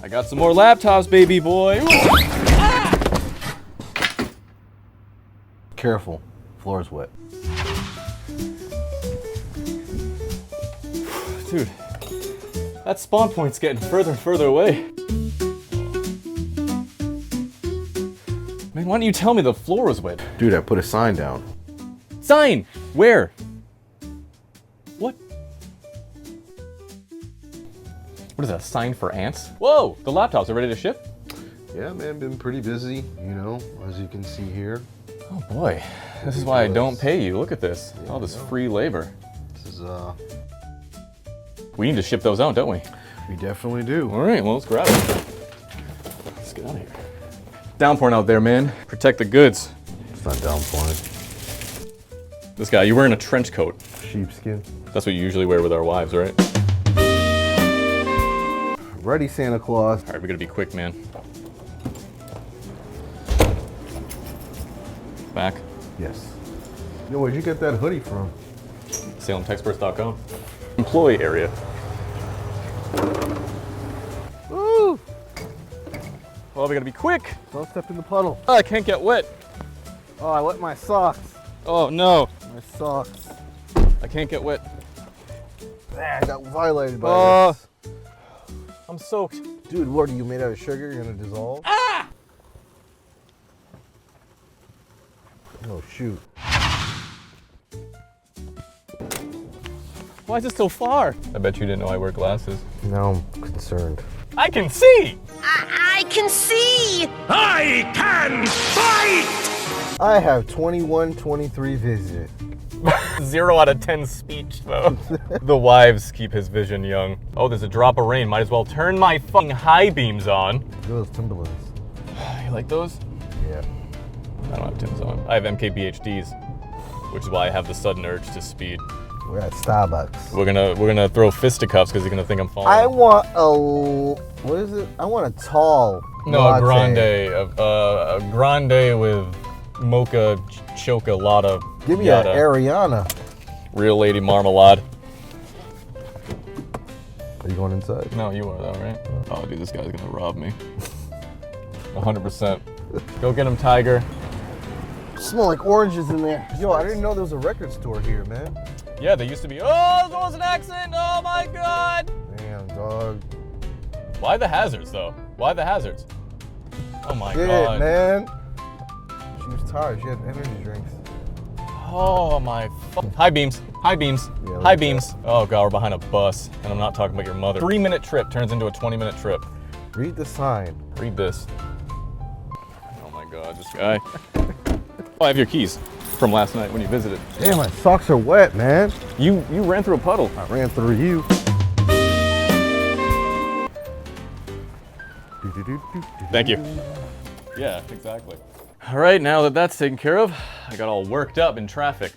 I got some more laptops, baby boy. Careful, floor's wet. Dude, that spawn point's getting further and further away. Man, why don't you tell me the floor was wet? Dude, I put a sign down. Sign! Where? What? What is that, a sign for ants? Whoa, the laptops are ready to ship? Yeah, man, been pretty busy, you know, as you can see here. Oh boy, this is why I don't pay you. Look at this, all this free labor. This is, We need to ship those out, don't we? we definitely do. All right, well, let's grab it. Let's get out of here. Downpouring out there, man. Protect the goods. It's not downpouring. This guy, you're wearing a trench coat. Sheepskin. That's what you usually wear with our wives, right? Ready, Santa Claus. All right, we gotta be quick, man. Back. Yes. Yo, where'd you get that hoodie from? SalemTexperts.com. Employee area. Woo! Oh, we gotta be quick. Don't step in the puddle. Oh, I can't get wet. Oh, I wet my socks. Oh no, My socks. I can't get wet. Ah, I got violated by this. I'm soaked. Dude, what are you made out of sugar? You're gonna dissolve? Ah! Oh, shoot. Why is it so far? I bet you didn't know I wear glasses. Now I'm concerned. I can see! I can see! I can fight! I have 21-23 vision. 0 out of 10 speech, though. The wives keep his vision young. Oh, there's a drop of rain. Might as well turn my fucking high beams on. Look at those Timberlands. You like those? Yeah. I don't have Tim's on. I have MKBHDs, which is why I have the sudden urge to speed. We're at Starbucks. We're gonna throw fisticuffs because he's gonna think I'm falling. I want what is it? I want a tall No, latte. a grande with mocha chocolata. Give me yada. an Ariana. Real lady marmalade. Are you going inside? No, you are though, right? Oh, dude, this guy's gonna rob me. 100%. Go get him, Tiger. Smell like oranges in there. Yo, I didn't know there was a record store here, man. Yeah, they used to be. Oh, there was an accident. Oh my God. Damn, dog. Why the hazards though? Why the hazards? Oh my Shit, God. man. She was tired. She had energy drinks. Oh my. High beams. High beams. Yeah, High like beams. Oh God, we're behind a bus, and I'm not talking about your mother. 3-minute trip turns into a 20-minute trip. Read the sign. Read this. Oh my God, this guy. Oh, I have your keys from last night when you visited. Damn, my socks are wet, man. You ran through a puddle. I ran through you. Thank you. Yeah, exactly. All right, now that that's taken care of, I got all worked up in traffic.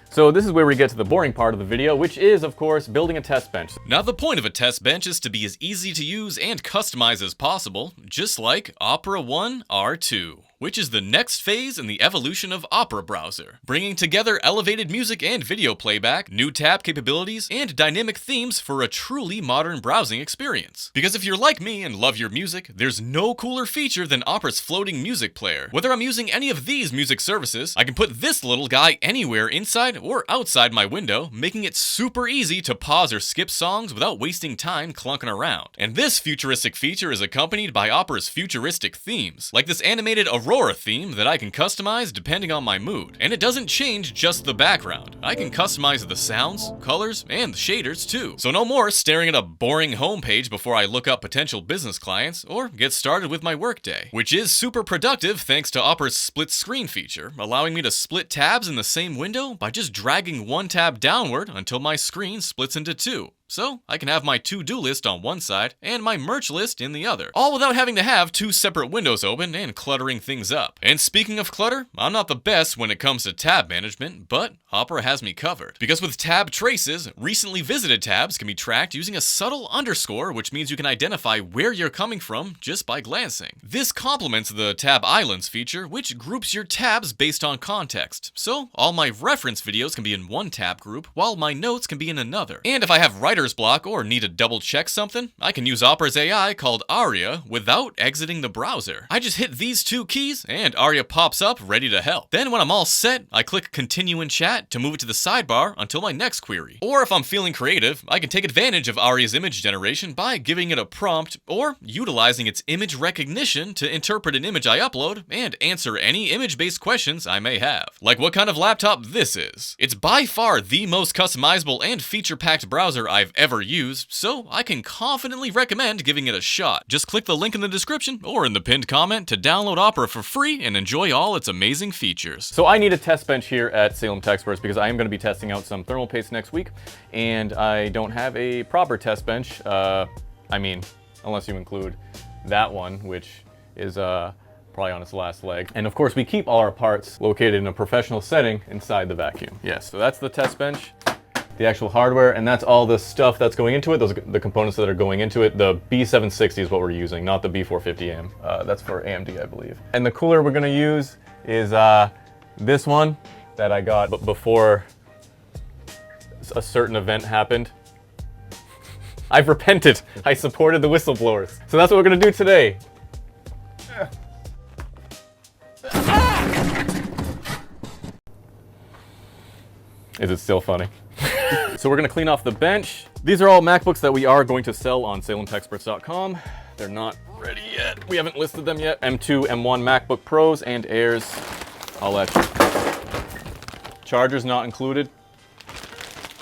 So this is where we get to the boring part of the video, which is, of course, building a test bench. Now the point of a test bench is to be as easy to use and customize as possible, just like Opera One R2, which is the next phase in the evolution of Opera Browser, bringing together elevated music and video playback, new tab capabilities, and dynamic themes for a truly modern browsing experience. Because if you're like me and love your music, there's no cooler feature than Opera's floating music player. Whether I'm using any of these music services, I can put this little guy anywhere inside or outside my window, making it super easy to pause or skip songs without wasting time clunking around. And this futuristic feature is accompanied by Opera's futuristic themes, like this animated Aurora theme that I can customize depending on my mood. And it doesn't change just the background. I can customize the sounds, colors, and the shaders too. So no more staring at a boring homepage before I look up potential business clients or get started with my workday, which is super productive thanks to Opera's split screen feature, allowing me to split tabs in the same window by just dragging one tab downward until my screen splits into two. So I can have my to-do list on one side and my merch list in the other, all without having to have two separate windows open and cluttering things up. And speaking of clutter, I'm not the best when it comes to tab management, but Opera has me covered. Because with tab traces, recently visited tabs can be tracked using a subtle underscore, which means you can identify where you're coming from just by glancing. This complements the Tab Islands feature, which groups your tabs based on context. So all my reference videos can be in one tab group, while my notes can be in another. And if I have writer writer's block or need to double check something, I can use Opera's AI called Aria without exiting the browser. I just hit these 2 keys and Aria pops up ready to help. Then when I'm all set, I click continue in chat to move it to the sidebar until my next query. Or if I'm feeling creative, I can take advantage of Aria's image generation by giving it a prompt or utilizing its image recognition to interpret an image I upload and answer any image-based questions I may have. Like what kind of laptop this is. It's by far the most customizable and feature-packed browser I've ever used, so I can confidently recommend giving it a shot. Just click the link in the description or in the pinned comment to download Opera for free and enjoy all its amazing features. So I need a test bench here at Salem TechSperts because I am going to be testing out some thermal paste next week, and I don't have a proper test bench. I mean, unless you include that one, which is probably on its last leg. And of course, we keep all our parts located in a professional setting inside the vacuum. Yes, so that's the test bench, the actual hardware, and that's all the stuff that's going into it. Those are the components that are going into it. The B760 is what we're using, not the B450AM. That's for AMD, I believe. And the cooler we're gonna use is this one that I got before a certain event happened. I've repented. I supported the whistleblowers. So that's what we're gonna do today. Is it still funny? So we're gonna clean off the bench. These are all MacBooks that we are going to sell on SalemTechSperts.com. They're not ready yet. We haven't listed them yet. M2, M1 MacBook Pros and Airs. All that. Chargers not included.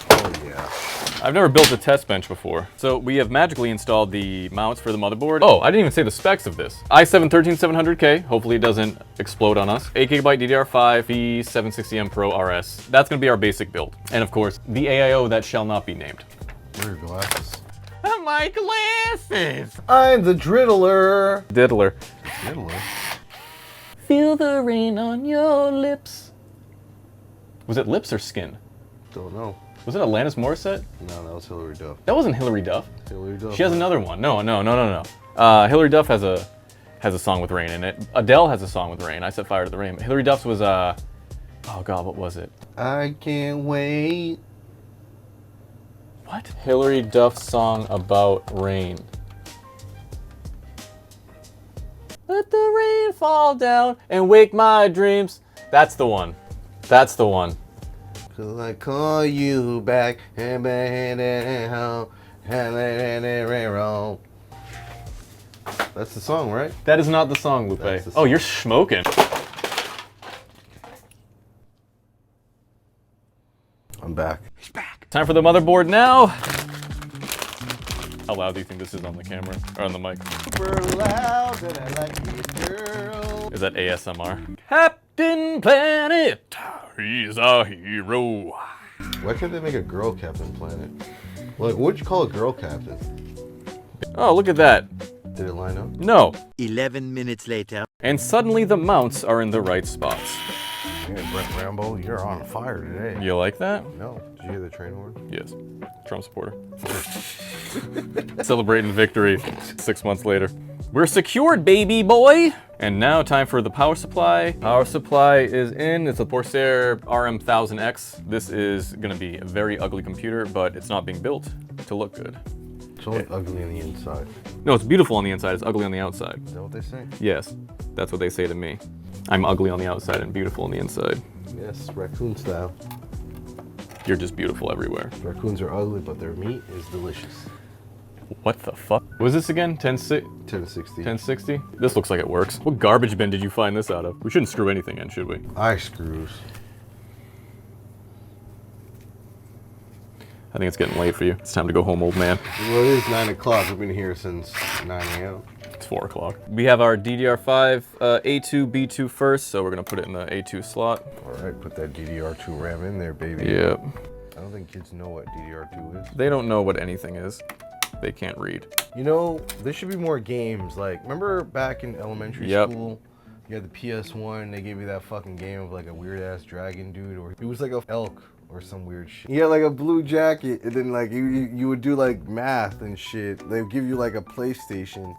Oh yeah. I've never built a test bench before. So we have magically installed the mounts for the motherboard. Oh, I didn't even say the specs of this. i7-13700K, hopefully it doesn't explode on us. 8GB DDR5, B760M Pro RS. That's gonna be our basic build. And of course, the AIO that shall not be named. Where are your glasses? My glasses! I'm the driddler. Diddler. Driddler? Feel the rain on your lips. Was it lips or skin? Don't know. Was it Alanis Morissette? No, that was Hillary Duff. That wasn't Hillary Duff. Hillary Duff. She has another one. No. Hillary Duff has a song with rain in it. Adele has a song with rain. I Set Fire to the Rain. But Hillary Duff's was oh god, what was it? I can't wait. What? Hillary Duff's song about rain. Let the rain fall down and wake my dreams. That's the one. That's the one. Till I call you back and that's the song, right? That is not the song, Lupe. That's the Oh, song. you're smoking. I'm back. Time for the motherboard now. How loud do you think this is on the camera? Or on the mic? Super loud and I like you, girl. Is that ASMR? Captain Planet, he's a hero. Why can't they make a girl Captain Planet? Like, what would you call a girl captain? Oh, look at that. Did it line up? No. 11 minutes later. And suddenly the mounts are in the right spots. Yeah, Brent Rambo, you're on fire today. You like that? No. Did you hear the train horn? Yes. Trump supporter. Celebrating victory 6 months later. We're secured, baby boy! And now time for the power supply. Power supply is in. It's a Corsair RM1000X. This is gonna be a very ugly computer, but it's not being built to look good. It's only ugly on the inside. No, it's beautiful on the inside, it's ugly on the outside. Is that what they say? Yes, that's what they say to me. I'm ugly on the outside and beautiful on the inside. Yes, raccoon style. You're just beautiful everywhere. Raccoons are ugly, but their meat is delicious. What the fuck? What was this again? 1060. 1060? This looks like it works. What garbage bin did you find this out of? We shouldn't screw anything in, should we? Eye screws. I think it's getting late for you. It's time to go home, old man. Well, it is 9 o'clock. We've been here since 9 a.m. It's 4 o'clock. We have our DDR5 A2, B2 first, so we're gonna put it in the A2 slot. All right, put that DDR2 RAM in there, baby. Yep. I don't think kids know what DDR2 is. They don't know what anything is. They can't read. You know, there should be more games. Like, remember back in elementary school? You had the PS1, they gave you that fucking game of like a weird ass dragon dude, or it was like a elk or some weird shit. He had like a blue jacket, and then like you would do like math and shit. They would give you like a PlayStation.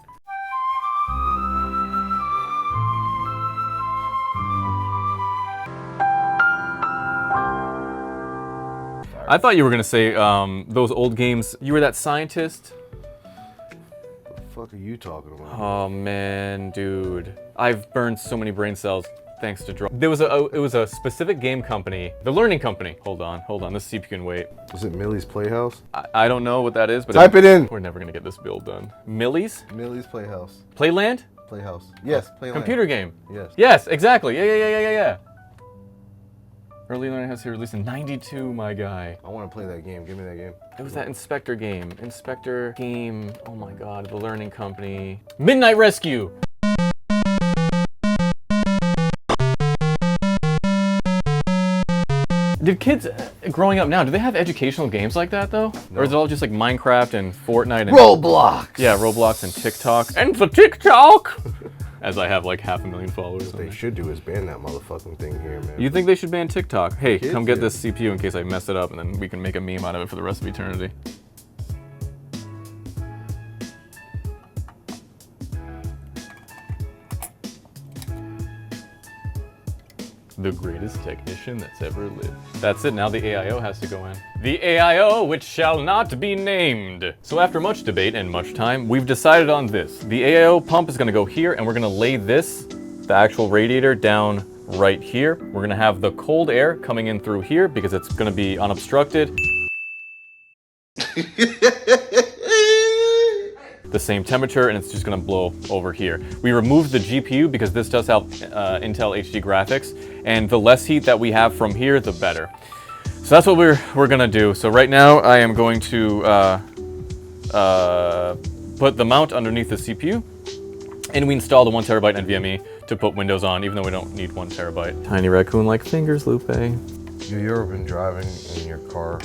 I thought you were gonna say those old games. You were that scientist. What the fuck are you talking about? Oh man, dude. I've burned so many brain cells thanks to draw. It was a specific game company, the Learning Company. Hold on. This CPU can wait. Is it Millie's Playhouse? I don't know what that is, but Type it in. We're never gonna get this build done. Millie's? Millie's Playhouse. Playland? Playhouse. Yes, Playland. Computer game. Yes. Yes, exactly. Yeah. Early Learning has to release in '92, my guy. I want to play that game. Give me that game. It was that Inspector game. Oh my god, the Learning Company. Midnight Rescue! Did kids growing up now, do they have educational games like that though? No. Or is it all just like Minecraft and Fortnite and Roblox? Yeah, Roblox and TikTok. And the TikTok! As I have like 500,000 followers. What they should do is ban that motherfucking thing here, man. You think they should ban TikTok? Hey, Kids, come get yeah. this CPU in case I mess it up and then we can make a meme out of it for the rest of eternity. The greatest technician that's ever lived. That's it, now the AIO has to go in. The AIO, which shall not be named. So after much debate and much time, we've decided on this. The AIO pump is gonna go here, and we're gonna lay this, the actual radiator, down right here. We're gonna have the cold air coming in through here because it's gonna be unobstructed. The same temperature, and it's just gonna blow over here. We removed the GPU because this does have Intel HD graphics, and the less heat that we have from here, the better. So that's what we're gonna do. So right now, I am going to put the mount underneath the CPU, and we install the 1 terabyte NVMe to put Windows on, even though we don't need 1 terabyte. Tiny raccoon-like fingers, Lupe. You ever been driving and your car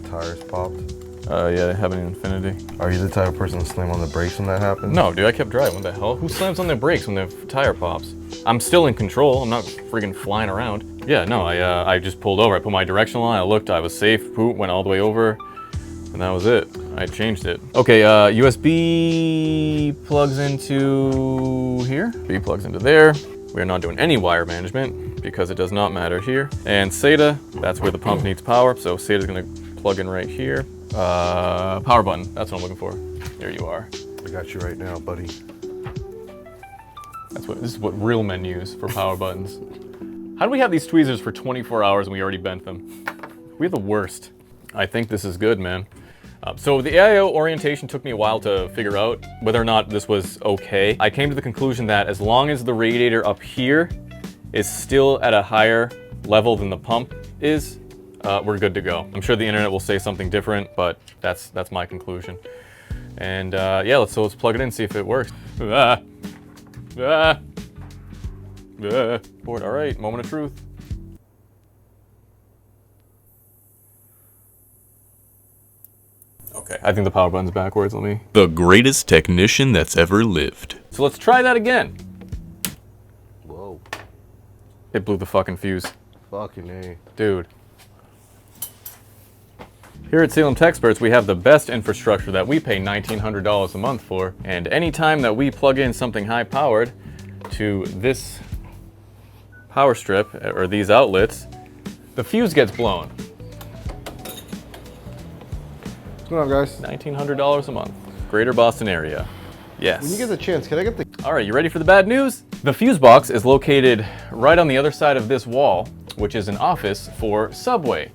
tires popped? Yeah, they have an Infinity. Are you the type of person to slam on the brakes when that happens? No, dude, I kept driving. What the hell? Who slams on their brakes when their tire pops? I'm still in control. I'm not friggin' flying around. Yeah, no, I just pulled over. I put my directional on. I looked. I was safe. Poop, went all the way over. And that was it. I changed it. Okay, USB plugs into here. B plugs into there. We are not doing any wire management because it does not matter here. And SATA, that's where the pump needs power. So SATA's gonna plug in right here. Power button, that's what I'm looking for. There you are. I got you right now, buddy. This is what real men use for power buttons. How do we have these tweezers for 24 hours and we already bent them? We're the worst. I think this is good, man. So the AIO orientation took me a while to figure out whether or not this was okay. I came to the conclusion that as long as the radiator up here is still at a higher level than the pump is, we're good to go. I'm sure the internet will say something different, but that's my conclusion. And yeah, let's plug it in, see if it works. Board, all right, moment of truth. Okay, I think the power button's backwards, let me. The greatest technician that's ever lived. So let's try that again. Whoa. It blew the fucking fuse. Fucking A. Dude. Here at Salem Techsperts, we have the best infrastructure that we pay $1,900 a month for, and anytime that we plug in something high-powered to this power strip, or these outlets, the fuse gets blown. What's going on, guys? $1,900 a month. Greater Boston area. Yes. When you get the chance, can I get the... All right, you ready for the bad news? The fuse box is located right on the other side of this wall, which is an office for Subway.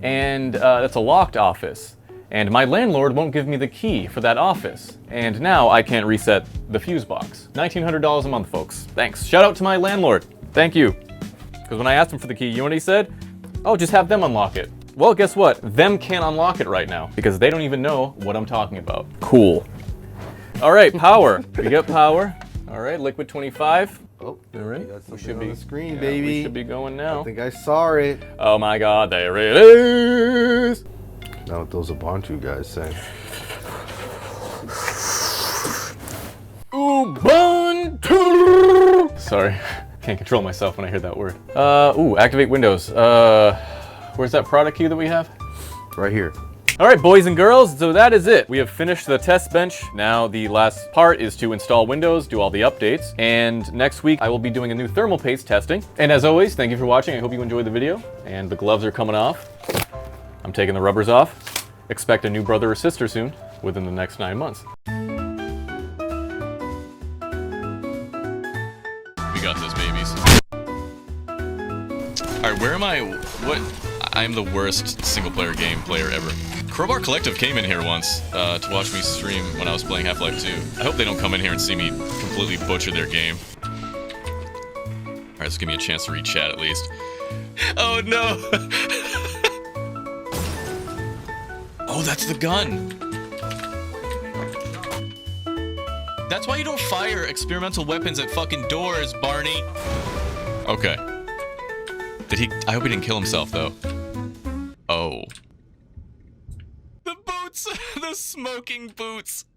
And it's a locked office. And my landlord won't give me the key for that office. And now I can't reset the fuse box. $1,900 a month, folks. Thanks. Shout out to my landlord. Thank you. Because when I asked him for the key, you know what he said? Oh, just have them unlock it. Well, guess what? Them can't unlock it right now because they don't even know what I'm talking about. Cool. All right, power. We got power. All right, liquid 25. Oh, all right. We should be on the screen, baby. We should be going now. I think I saw it. Oh my God, there it is. Now what those Ubuntu guys say. Ubuntu. Sorry, can't control myself when I hear that word. Activate Windows. Where's that product key that we have? Right here. All right, boys and girls, so that is it. We have finished the test bench. Now the last part is to install Windows, do all the updates, and next week I will be doing a new thermal paste testing. And as always, thank you for watching. I hope you enjoyed the video, and the gloves are coming off. I'm taking the rubbers off. Expect a new brother or sister soon, within the next 9 months. We got this, babies. Alright, where am I? What? I'm the worst single-player game player ever. Crowbar Collective came in here once to watch me stream when I was playing Half-Life 2. I hope they don't come in here and see me completely butcher their game. Alright, let's give me a chance to read chat at least. Oh no! Oh, that's the gun! That's why you don't fire experimental weapons at fucking doors, Barney! Okay. Did he? I hope he didn't kill himself, though. Oh. The boots! The smoking boots!